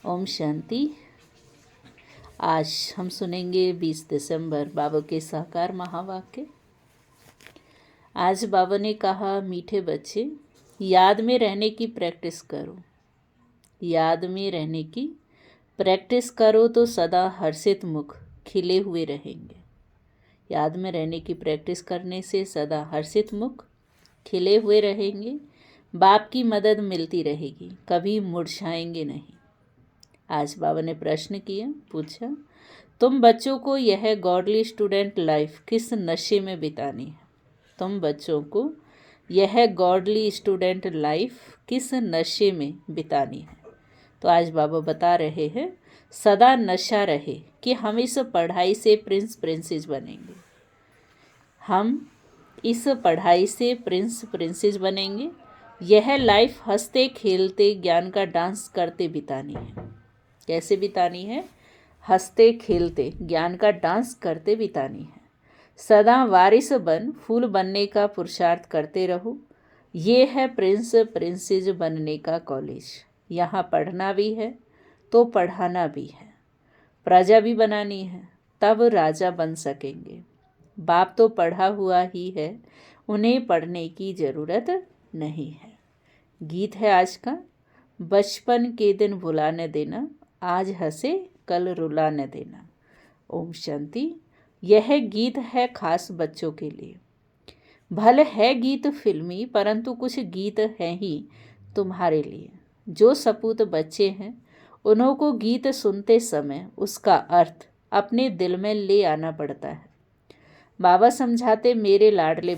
ओम शांति। आज हम सुनेंगे 20 दिसंबर बाबा के साकार महावाक्य। आज बाबा ने कहा, मीठे बच्चे याद में रहने की प्रैक्टिस करो। याद में रहने की प्रैक्टिस करो तो सदा हर्षित मुख खिले हुए रहेंगे। याद में रहने की प्रैक्टिस करने से सदा हर्षित मुख खिले हुए रहेंगे। बाप की मदद मिलती रहेगी, कभी मुरझाएंगे नहीं। आज बाबा ने प्रश्न किया, पूछा, तुम बच्चों को यह गॉडली स्टूडेंट लाइफ किस नशे में बितानी है? तुम बच्चों को यह गॉडली स्टूडेंट लाइफ किस नशे में बितानी है? तो आज बाबा बता रहे हैं, सदा नशा रहे कि हम इस पढ़ाई से प्रिंसेस बनेंगे। हम इस पढ़ाई से प्रिंसेस बनेंगे। यह लाइफ हंसते खेलते ज्ञान का डांस करते बितानी है। कैसे बितानी है? हंसते खेलते ज्ञान का डांस करते बितानी है। सदा वारिस बन फूल बनने का पुरुषार्थ करते रहो। ये है प्रिंसेस बनने का कॉलेज। यहाँ पढ़ना भी है तो पढ़ाना भी है। प्रजा भी बनानी है, तब राजा बन सकेंगे। बाप तो पढ़ा हुआ ही है, उन्हें पढ़ने की ज़रूरत नहीं है। गीत है आज का, बचपन के दिन भुला न देना, आज हंसे कल रुला न देना। ओम शांति। यह गीत है खास बच्चों के लिए। भले है गीत फिल्मी, परंतु कुछ गीत हैं ही तुम्हारे लिए। जो सपूत बच्चे हैं, उन्हों को गीत सुनते समय उसका अर्थ अपने दिल में ले आना पड़ता है। बाबा समझाते, मेरे लाडले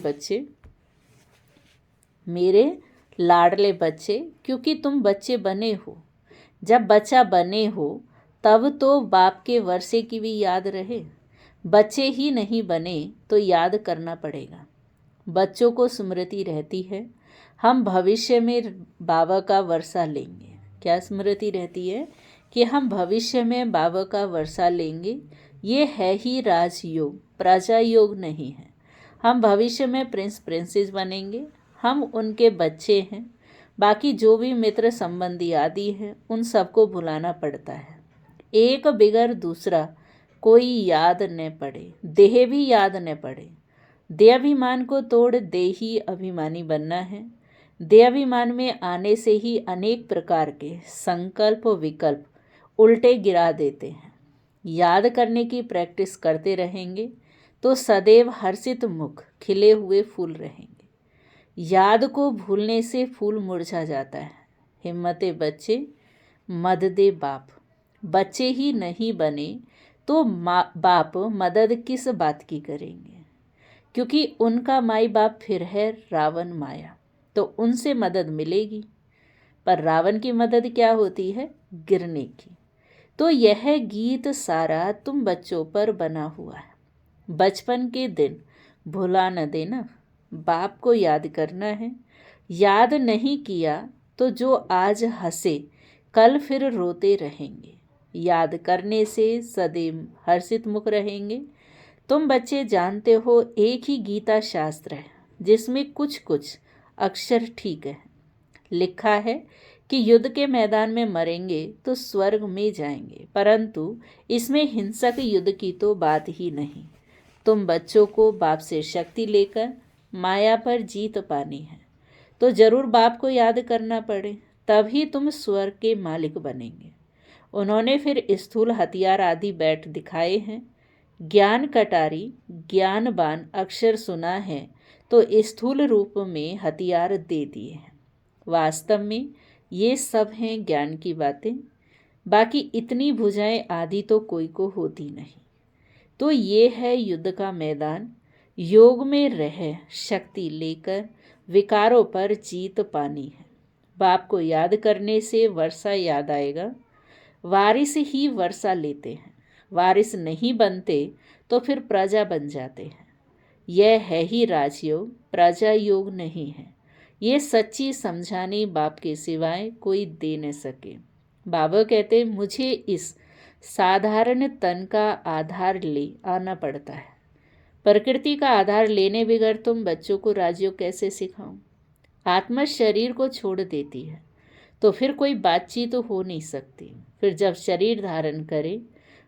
बच्चे, क्योंकि तुम बच्चे बने हो। जब बच्चा बने हो तब तो बाप के वर्षे की भी याद रहे। बच्चे ही नहीं बने तो याद करना पड़ेगा। बच्चों को स्मृति रहती है, हम भविष्य में बाबा का वर्षा लेंगे। क्या स्मृति रहती है? कि हम भविष्य में बाबा का वर्षा लेंगे। ये है ही राजयोग, प्रजा योग नहीं है। हम भविष्य में प्रिंसेस बनेंगे। हम उनके बच्चे हैं। बाकी जो भी मित्र संबंधी आदि हैं, उन सबको भुलाना पड़ता है। एक बिगर दूसरा कोई याद न पड़े, देह भी याद न पड़े। देहाभिमान को तोड़ देही अभिमानी बनना है। देहाभिमान में आने से ही अनेक प्रकार के संकल्प विकल्प उल्टे गिरा देते हैं। याद करने की प्रैक्टिस करते रहेंगे तो सदैव हर्षित मुख खिले हुए फूल रहेंगे। याद को भूलने से फूल मुरझा जाता है। हिम्मते बच्चे, मददे बाप। बच्चे ही नहीं बने तो बाप मदद किस बात की करेंगे? क्योंकि उनका माई बाप फिर है रावण माया, तो उनसे मदद मिलेगी। पर रावण की मदद क्या होती है? गिरने की। तो यह गीत सारा तुम बच्चों पर बना हुआ है। बचपन के दिन भुला न देना, बाप को याद करना है। याद नहीं किया तो जो आज हंसे कल फिर रोते रहेंगे। याद करने से सदैव हर्षित मुख रहेंगे। तुम बच्चे जानते हो, एक ही गीता शास्त्र है जिसमें कुछ कुछ अक्षर ठीक है। लिखा है कि युद्ध के मैदान में मरेंगे तो स्वर्ग में जाएंगे, परंतु इसमें हिंसक युद्ध की तो बात ही नहीं। तुम बच्चों को बाप से शक्ति लेकर माया पर जीत पानी है, तो जरूर बाप को याद करना पड़े, तभी तुम स्वर्ग के मालिक बनेंगे। उन्होंने फिर स्थूल हथियार आदि बैठ दिखाए हैं। ज्ञान कटारी ज्ञानबान अक्षर सुना है तो स्थूल रूप में हथियार दे दिए हैं। वास्तव में ये सब हैं ज्ञान की बातें। बाकी इतनी भुजाएं आदि तो कोई को होती नहीं। तो ये है युद्ध का मैदान। योग में रह शक्ति लेकर विकारों पर जीत पानी है। बाप को याद करने से वर्षा याद आएगा। वारिस ही वर्षा लेते हैं, वारिस नहीं बनते तो फिर प्रजा बन जाते हैं। यह है ही राजयोग, प्रजा योग नहीं है। ये सच्ची समझाने बाप के सिवाय कोई दे न सके। बाबा कहते, मुझे इस साधारण तन का आधार ले आना पड़ता है। प्रकृति का आधार लेने बगैर तुम बच्चों को राजयोग कैसे सिखाऊं? आत्मा शरीर को छोड़ देती है तो फिर कोई बातचीत हो नहीं सकती। फिर जब शरीर धारण करे,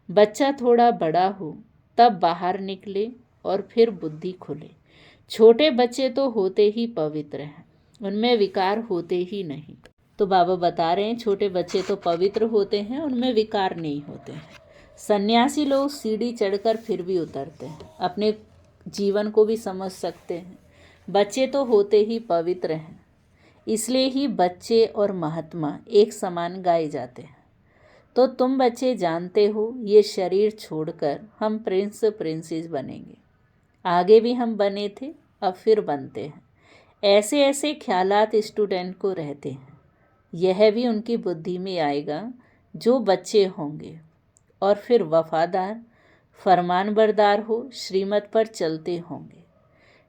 बच्चा थोड़ा बड़ा हो, तब बाहर निकले और फिर बुद्धि खुले। छोटे बच्चे तो होते ही पवित्र हैं, उनमें विकार होते ही नहीं। तो बाबा बता रहे हैं छोटे बच्चे तो पवित्र होते हैं, उनमें विकार नहीं होते हैं। सन्यासी लोग सीढ़ी चढ़कर फिर भी उतरते हैं, अपने जीवन को भी समझ सकते हैं। बच्चे तो होते ही पवित्र हैं, इसलिए ही बच्चे और महात्मा एक समान गाए जाते हैं। तो तुम बच्चे जानते हो, ये शरीर छोड़कर हम प्रिंस प्रिंसेस बनेंगे। आगे भी हम बने थे, अब फिर बनते हैं। ऐसे ऐसे ख्यालात स्टूडेंट को रहते हैं। यह भी उनकी बुद्धि में आएगा जो बच्चे होंगे, और फिर वफादार, फरमानबरदार हो, श्रीमत पर चलते होंगे।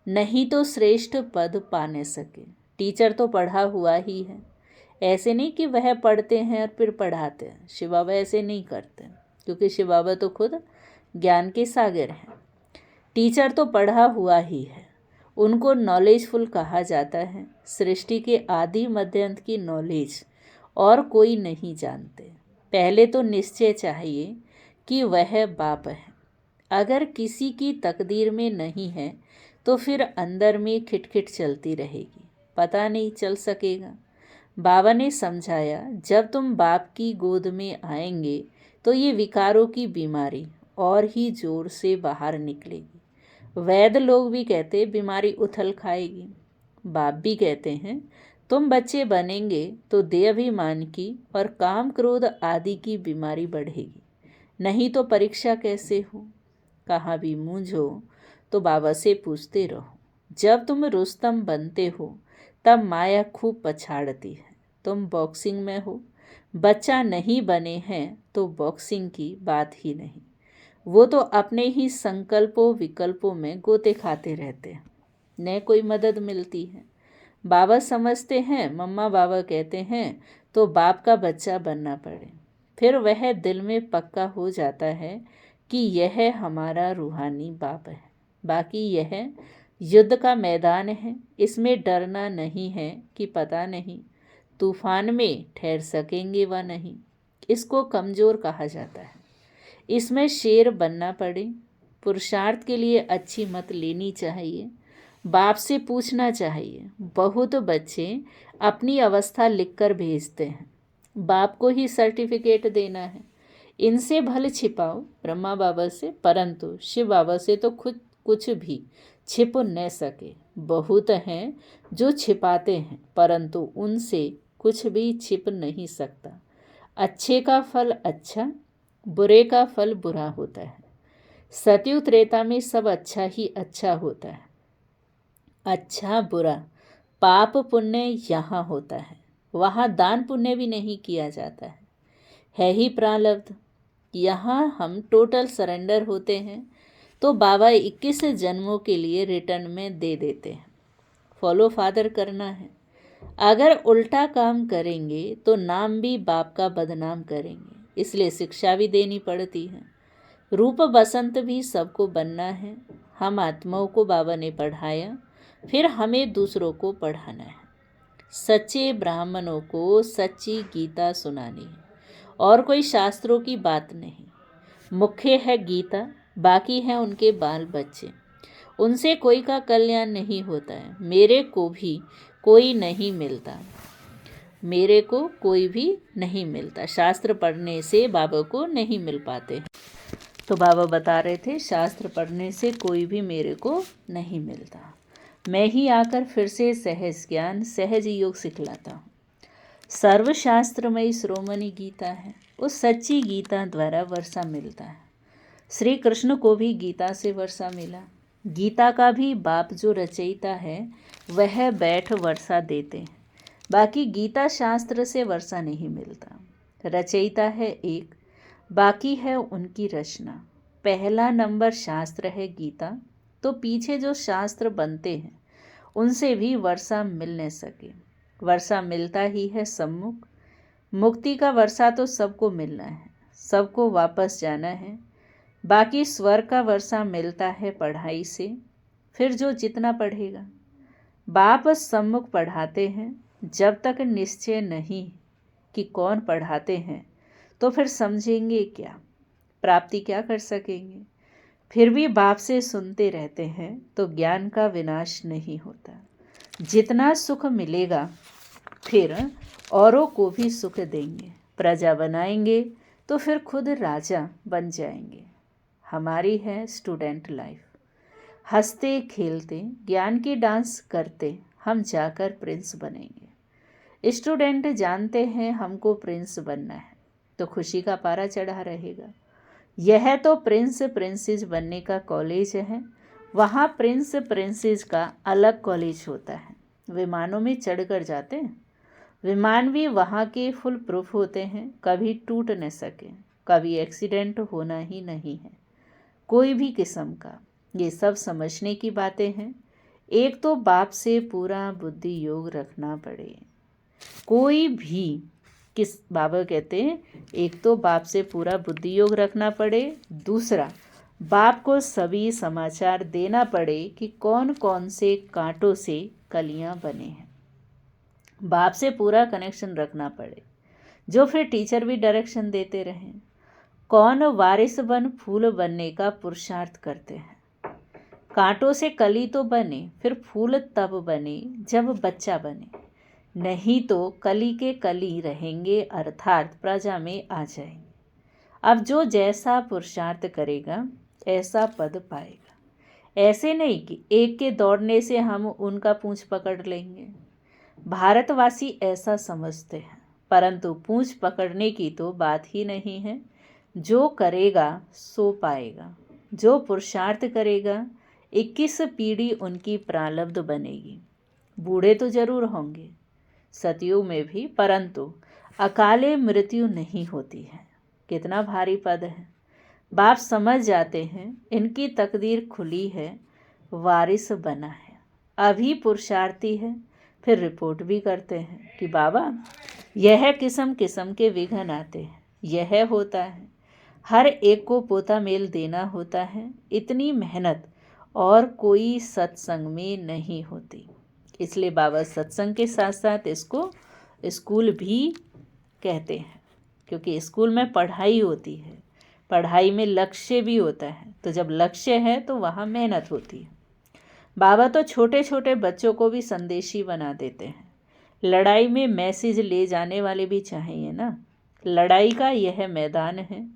नहीं तो श्रेष्ठ पद पा न सके। टीचर तो पढ़ा हुआ ही है, ऐसे नहीं कि वह पढ़ते हैं और फिर पढ़ाते हैं। शिव बाबा ऐसे नहीं करते, क्योंकि शिव बाबा तो खुद ज्ञान के सागर हैं। टीचर तो पढ़ा हुआ ही है, उनको नॉलेजफुल कहा जाता है। सृष्टि के आदि मध्य अंत की नॉलेज और कोई नहीं जानते। पहले तो निश्चय चाहिए कि वह बाप है। अगर किसी की तकदीर में नहीं है तो फिर अंदर में खिटखिट चलती रहेगी, पता नहीं चल सकेगा। बाबा ने समझाया, जब तुम बाप की गोद में आएंगे तो ये विकारों की बीमारी और ही जोर से बाहर निकलेगी। वैद्य लोग भी कहते बीमारी उथल खाएगी। बाप भी कहते हैं तुम बच्चे बनेंगे तो देहाभिमान की और काम क्रोध आदि की बीमारी बढ़ेगी, नहीं तो परीक्षा कैसे हो। कहाँ भी मूंझो तो बाबा से पूछते रहो। जब तुम रुस्तम बनते हो तब माया खूब पछाड़ती है। तुम बॉक्सिंग में हो, बच्चा नहीं बने हैं तो बॉक्सिंग की बात ही नहीं। वो तो अपने ही संकल्पों विकल्पों में गोते खाते रहते हैं, न कोई मदद मिलती है। बाबा समझते हैं, मम्मा बाबा कहते हैं तो बाप का बच्चा बनना पड़े। फिर वह दिल में पक्का हो जाता है कि यह हमारा रूहानी बाप है। बाकी यह युद्ध का मैदान है, इसमें डरना नहीं है कि पता नहीं तूफान में ठहर सकेंगे व नहीं। इसको कमज़ोर कहा जाता है। इसमें शेर बनना पड़े। पुरुषार्थ के लिए अच्छी मत लेनी चाहिए, बाप से पूछना चाहिए। बहुत बच्चे अपनी अवस्था लिखकर भेजते हैं, बाप को ही सर्टिफिकेट देना है। इनसे भले छिपाओ ब्रह्मा बाबा से, परंतु शिव बाबा से तो खुद कुछ भी छिप न सके। बहुत हैं जो छिपाते हैं, परंतु उनसे कुछ भी छिप नहीं सकता। अच्छे का फल अच्छा, बुरे का फल बुरा होता है। सतयुग त्रेता में सब अच्छा ही अच्छा होता है। अच्छा बुरा पाप पुण्य यहाँ होता है, वहाँ दान पुण्य भी नहीं किया जाता है ही प्रारब्ध। यहाँ हम टोटल सरेंडर होते हैं तो बाबा 21 जन्मों के लिए रिटर्न में दे देते हैं। फॉलो फादर करना है। अगर उल्टा काम करेंगे तो नाम भी बाप का बदनाम करेंगे, इसलिए शिक्षा भी देनी पड़ती है। रूप बसंत भी सबको बनना है। हम आत्माओं को बाबा ने पढ़ाया, फिर हमें दूसरों को पढ़ाना है। सच्चे ब्राह्मणों को सच्ची गीता सुनानी है, और कोई शास्त्रों की बात नहीं। मुख्य है गीता, बाकी है उनके बाल बच्चे। उनसे कोई का कल्याण नहीं होता है। मेरे को भी कोई नहीं मिलता, मेरे को कोई भी नहीं मिलता। शास्त्र पढ़ने से बाबा को नहीं मिल पाते। तो बाबा बता रहे थे शास्त्र पढ़ने से कोई भी मेरे को नहीं मिलता। मैं ही आकर फिर से सहज ज्ञान सहज योग सिखलाता हूँ। सर्वशास्त्रमयी श्रोमणी गीता है, उस सच्ची गीता द्वारा वर्षा मिलता है। श्री कृष्ण को भी गीता से वर्षा मिला। गीता का भी बाप जो रचयिता है वह बैठ वर्षा देते हैं। बाकी गीता शास्त्र से वर्षा नहीं मिलता। रचयिता है एक, बाकी है उनकी रचना। पहला नंबर शास्त्र है गीता, तो पीछे जो शास्त्र बनते हैं उनसे भी वर्षा मिल न सके। वर्षा मिलता ही है सम्मुख। मुक्ति का वर्षा तो सबको मिलना है, सबको वापस जाना है। बाकी स्वर का वर्षा मिलता है पढ़ाई से, फिर जो जितना पढ़ेगा। बाप सम्मुख पढ़ाते हैं। जब तक निश्चय नहीं कि कौन पढ़ाते हैं तो फिर समझेंगे क्या, प्राप्ति क्या कर सकेंगे। फिर भी बाप से सुनते रहते हैं तो ज्ञान का विनाश नहीं होता। जितना सुख मिलेगा फिर औरों को भी सुख देंगे, प्रजा बनाएंगे तो फिर खुद राजा बन जाएंगे। हमारी है स्टूडेंट लाइफ, हंसते खेलते ज्ञान की डांस करते हम जाकर प्रिंस बनेंगे। स्टूडेंट जानते हैं हमको प्रिंस बनना है तो खुशी का पारा चढ़ा रहेगा। यह तो प्रिंस प्रिंसेस बनने का कॉलेज है, वहाँ प्रिंस प्रिंसेस का अलग कॉलेज होता है। विमानों में चढ़कर जाते हैं, विमान भी वहाँ के फुल प्रूफ होते हैं, कभी टूट न सके, कभी एक्सीडेंट होना ही नहीं है कोई भी किस्म का। ये सब समझने की बातें हैं। एक तो बाप से पूरा बुद्धि योग रखना पड़े। कोई भी किस बाबा कहते हैं, एक तो बाप से पूरा बुद्धि योग रखना पड़े, दूसरा बाप को सभी समाचार देना पड़े कि कौन कौन से कांटों से कलियां बने हैं। बाप से पूरा कनेक्शन रखना पड़े, जो फिर टीचर भी डायरेक्शन देते रहें। कौन वारिस बन फूल बनने का पुरुषार्थ करते हैं। कांटों से कली तो बने, फिर फूल तब बने जब बच्चा बने, नहीं तो कली के कली रहेंगे, अर्थात प्रजा में आ जाएंगे। अब जो जैसा पुरुषार्थ करेगा ऐसा पद पाएगा। ऐसे नहीं कि एक के दौड़ने से हम उनका पूंछ पकड़ लेंगे। भारतवासी ऐसा समझते हैं, परंतु पूंछ पकड़ने की तो बात ही नहीं है। जो करेगा सो पाएगा। जो पुरुषार्थ करेगा 21 पीढ़ी उनकी प्रारब्ध बनेगी। बूढ़े तो जरूर होंगे सतयुग में भी, परंतु अकाले मृत्यु नहीं होती है। कितना भारी पद है। बाप समझ जाते हैं इनकी तकदीर खुली है, वारिस बना है, अभी पुरुषार्थी है। फिर रिपोर्ट भी करते हैं कि बाबा यह किस्म किस्म के विघ्न आते हैं, यह होता है, हर एक को पोता मेल देना होता है। इतनी मेहनत और कोई सत्संग में नहीं होती। इसलिए बाबा सत्संग के साथ साथ इसको स्कूल भी कहते हैं, क्योंकि स्कूल में पढ़ाई होती है, पढ़ाई में लक्ष्य भी होता है। तो जब लक्ष्य है तो वहाँ मेहनत होती है। बाबा तो छोटे छोटे बच्चों को भी संदेशी बना देते हैं। लड़ाई में मैसेज ले जाने वाले भी चाहिए ना। लड़ाई का यह मैदान है,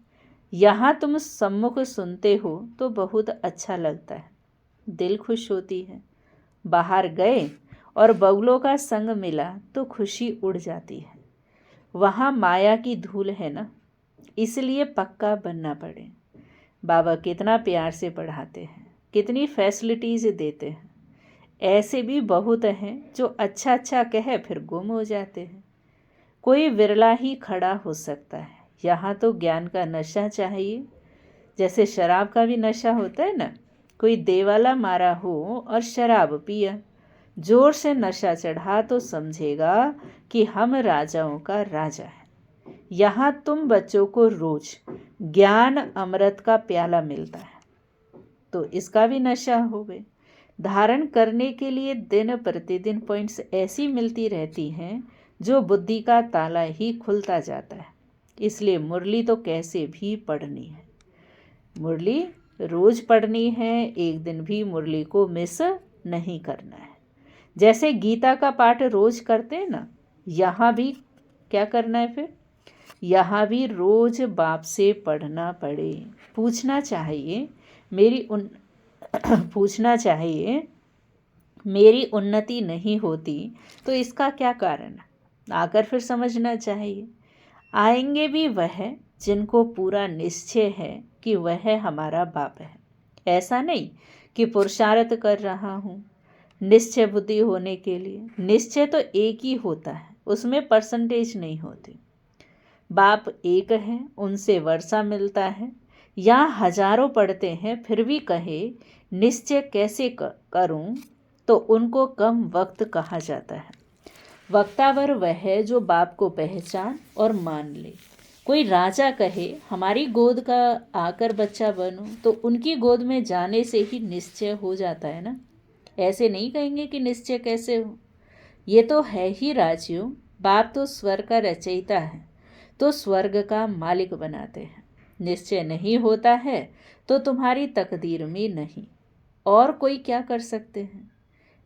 यहाँ तुम सम्मुख सुनते हो तो बहुत अच्छा लगता है, दिल खुश होती है। बाहर गए और बगुलों का संग मिला तो खुशी उड़ जाती है। वहाँ माया की धूल है ना, इसलिए पक्का बनना पड़े। बाबा कितना प्यार से पढ़ाते हैं, कितनी फैसिलिटीज़ देते हैं। ऐसे भी बहुत हैं जो अच्छा अच्छा कहे फिर गुम हो जाते हैं। कोई विरला ही खड़ा हो सकता है। यहाँ तो ज्ञान का नशा चाहिए, जैसे शराब का भी नशा होता है ना। कोई देवाला मारा हो और शराब पिया, जोर से नशा चढ़ा तो समझेगा कि हम राजाओं का राजा है। यहाँ तुम बच्चों को रोज ज्ञान अमृत का प्याला मिलता है, तो इसका भी नशा हो गए। धारण करने के लिए दिन प्रतिदिन पॉइंट्स ऐसी मिलती रहती हैं जो बुद्धि का ताला ही खुलता जाता है। इसलिए मुरली तो कैसे भी पढ़नी है, मुरली रोज पढ़नी है, एक दिन भी मुरली को मिस नहीं करना है। जैसे गीता का पाठ रोज करते हैं ना, यहाँ भी क्या करना है फिर, यहाँ भी रोज बाप से पढ़ना पड़े। पूछना चाहिए मेरी उन्नति नहीं होती तो इसका क्या कारण, आकर फिर समझना चाहिए। आएंगे भी वह जिनको पूरा निश्चय है कि वह हमारा बाप है। ऐसा नहीं कि पुरुषार्थ कर रहा हूँ निश्चय बुद्धि होने के लिए। निश्चय तो एक ही होता है, उसमें परसेंटेज नहीं होती। बाप एक है, उनसे वर्षा मिलता है। यहाँ हजारों पढ़ते हैं फिर भी कहे निश्चय कैसे करूं, तो उनको कम वक्त कहा जाता है। वक्तावर वह है जो बाप को पहचान और मान ले। कोई राजा कहे हमारी गोद का आकर बच्चा बनो, तो उनकी गोद में जाने से ही निश्चय हो जाता है ना। ऐसे नहीं कहेंगे कि निश्चय कैसे हो, ये तो है ही राजयोग। बाप तो स्वर का रचयिता है, तो स्वर्ग का मालिक बनाते हैं। निश्चय नहीं होता है तो तुम्हारी तकदीर में नहीं, और कोई क्या कर सकते हैं।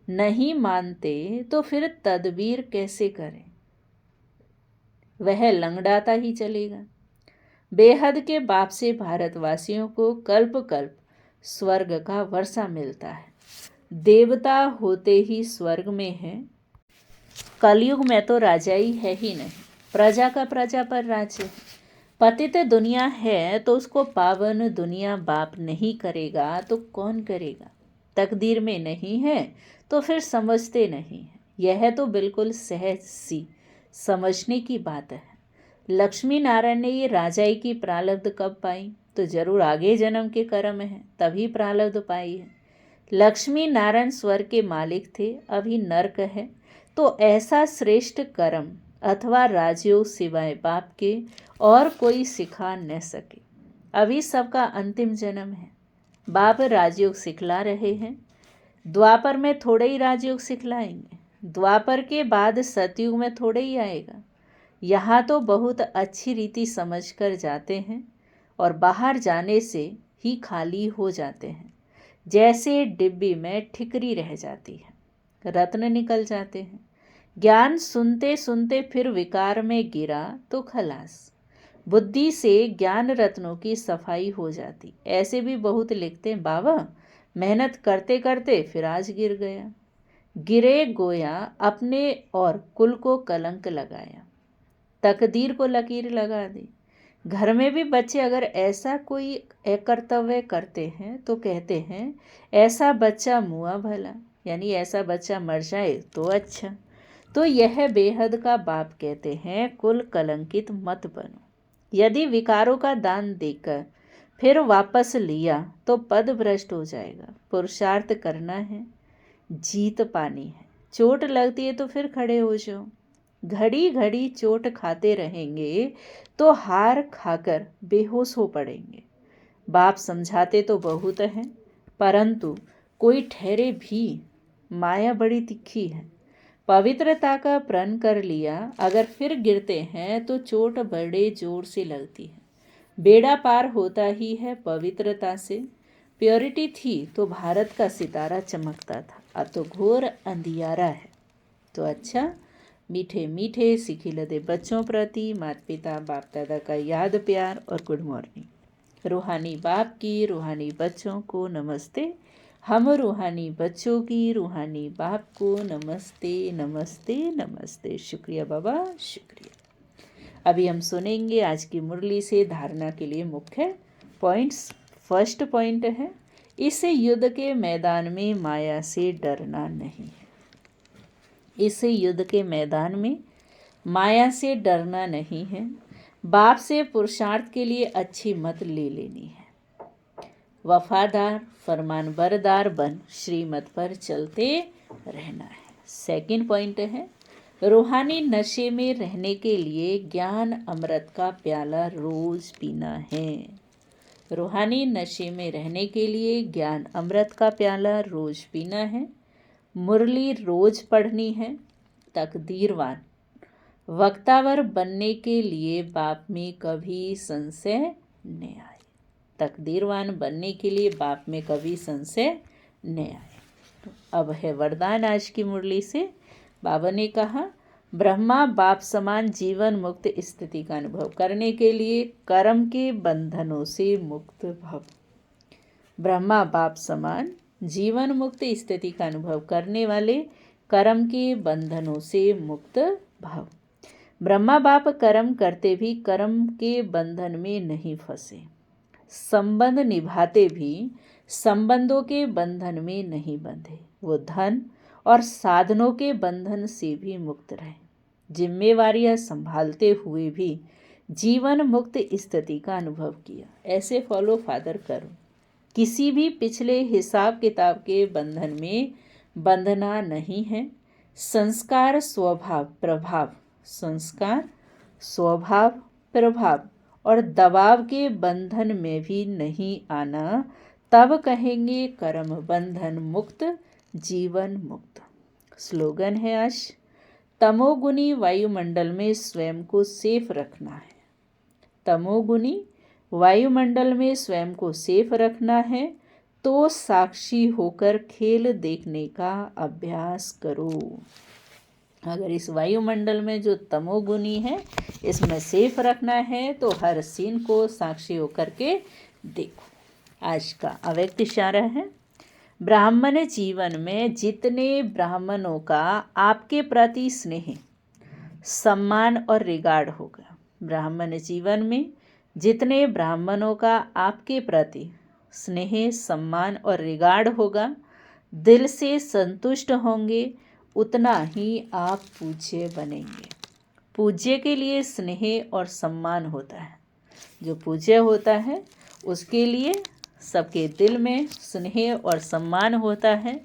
नहीं मानते तो फिर तदबीर कैसे करें, वह लंगड़ाता ही चलेगा। बेहद के बाप से भारतवासियों को कल्प कल्प स्वर्ग का वर्षा मिलता है। देवता होते ही स्वर्ग में है। कलयुग में तो राजाई है ही नहीं, प्रजा का प्रजा पर राज्य है। पतित दुनिया है तो उसको पावन दुनिया बाप नहीं करेगा तो कौन करेगा। तकदीर में नहीं है तो फिर समझते नहीं है। यह तो बिल्कुल सहज सी समझने की बात है। लक्ष्मी नारायण ने ये राजाई की प्रारब्ध कब पाई, तो जरूर आगे जन्म के कर्म है तभी प्रारब्ध पाई है। लक्ष्मी नारायण स्वर्ग के मालिक थे, अभी नर्क है, तो ऐसा श्रेष्ठ कर्म अथवा राजयोग सिवाय बाप के और कोई सिखा न सके। अभी सबका अंतिम जन्म है। बाप राजयोग सिखला रहे हैं। द्वापर में थोड़े ही राजयोग सिखलाएंगे, द्वापर के बाद सतयुग में थोड़े ही आएगा। यहाँ तो बहुत अच्छी रीति समझ कर जाते हैं और बाहर जाने से ही खाली हो जाते हैं। जैसे डिब्बी में ठिकरी रह जाती है, रत्न निकल जाते हैं। ज्ञान सुनते सुनते फिर विकार में गिरा तो खलास। बुद्धि से ज्ञान रत्नों की सफाई हो जाती। ऐसे भी बहुत लिखते हैं, बाबा मेहनत करते करते फिर आज गिर गया। गिरे गोया अपने और कुल को कलंक लगाया, तकदीर को लकीर लगा दी। घर में भी बच्चे अगर ऐसा कोई अकर्तव्य करते हैं तो कहते हैं ऐसा बच्चा मुआ भला, यानी ऐसा बच्चा मर जाए तो अच्छा। तो यह बेहद का बाप कहते हैं कुल कलंकित मत बनो। यदि विकारों का दान देकर फिर वापस लिया तो पद भ्रष्ट हो जाएगा। पुरुषार्थ करना है, जीत पानी है। चोट लगती है तो फिर खड़े हो जाओ। घड़ी घड़ी चोट खाते रहेंगे तो हार खाकर बेहोश हो पड़ेंगे। बाप समझाते तो बहुत हैं, परंतु कोई ठहरे भी। माया बड़ी तिखी है। पवित्रता का प्रण कर लिया, अगर फिर गिरते हैं तो चोट बड़े जोर से लगती है। बेड़ा पार होता ही है पवित्रता से। प्योरिटी थी तो भारत का सितारा चमकता था, अब तो घोर अंधियारा है। तो अच्छा, मीठे मीठे सिखिलदे बच्चों प्रति माता पिता बाप दादा का याद प्यार और गुड मॉर्निंग। रूहानी बाप की रूहानी बच्चों को नमस्ते। हम रूहानी बच्चों की रूहानी बाप को नमस्ते नमस्ते नमस्ते। शुक्रिया बाबा, शुक्रिया। अभी हम सुनेंगे आज की मुरली से धारणा के लिए मुख्य पॉइंट्स। फर्स्ट पॉइंट है, इस युद्ध के मैदान में माया से डरना नहीं है। इस युद्ध के मैदान में माया से डरना नहीं है। बाप से पुरुषार्थ के लिए अच्छी मत ले लेनी है। वफादार फरमानबरदार बन श्रीमत पर चलते रहना है। सेकंड पॉइंट है, रूहानी नशे में रहने के लिए ज्ञान अमृत का प्याला रोज पीना है। रूहानी नशे में रहने के लिए ज्ञान अमृत का प्याला रोज पीना है। मुरली रोज पढ़नी है। तकदीरवान वक्तावर बनने के लिए बाप में कभी संशय न आए। तकदीरवान बनने के लिए बाप में कभी संशय न आए। अब है वरदान आज की मुरली से। बाबा ने कहा, ब्रह्मा बाप समान जीवन मुक्त स्थिति का अनुभव करने के लिए कर्म के बंधनों से मुक्त भव। ब्रह्मा बाप समान जीवन मुक्त स्थिति का अनुभव करने वाले कर्म के बंधनों से मुक्त भव। ब्रह्मा बाप कर्म करते भी कर्म के बंधन में नहीं फंसे। संबंध निभाते भी संबंधों के बंधन में नहीं बंधे। वो धन और साधनों के बंधन से भी मुक्त रहे। जिम्मेवारियां संभालते हुए भी जीवन मुक्त स्थिति का अनुभव किया। ऐसे फॉलो फादर करो। किसी भी पिछले हिसाब किताब के बंधन में बंधना नहीं है। संस्कार स्वभाव प्रभाव, संस्कार स्वभाव प्रभाव और दबाव के बंधन में भी नहीं आना, तब कहेंगे कर्म बंधन मुक्त जीवन मुक्त। स्लोगन है आज, तमोगुनी वायुमंडल में स्वयं को सेफ रखना है। तमोगुनी वायुमंडल में स्वयं को सेफ रखना है तो साक्षी होकर खेल देखने का अभ्यास करो। अगर इस वायुमंडल में जो तमोगुनी है इसमें सेफ रखना है तो हर सीन को साक्षी होकर के देखो। आज का अव्यक्त इशारा है, ब्राह्मण जीवन में जितने ब्राह्मणों का आपके प्रति स्नेह, सम्मान और रिगार्ड होगा, ब्राह्मण जीवन में जितने ब्राह्मणों का आपके प्रति स्नेह, सम्मान और रिगार्ड होगा, दिल से संतुष्ट होंगे, उतना ही आप पूज्य बनेंगे। पूज्य के लिए स्नेह और सम्मान होता है। जो पूज्य होता है उसके लिए सबके दिल में स्नेह और सम्मान होता है।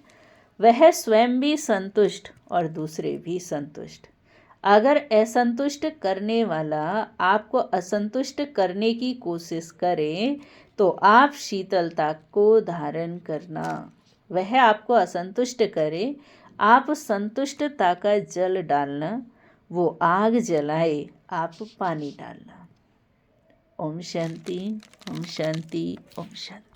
वह स्वयं भी संतुष्ट और दूसरे भी संतुष्ट। अगर असंतुष्ट करने वाला आपको असंतुष्ट करने की कोशिश करे तो आप शीतलता को धारण करना। वह आपको असंतुष्ट करे, आप संतुष्टता का जल डालना, वो आग जलाए, आप पानी डालना। ओम शांति, ओम शांति, ओम शांति।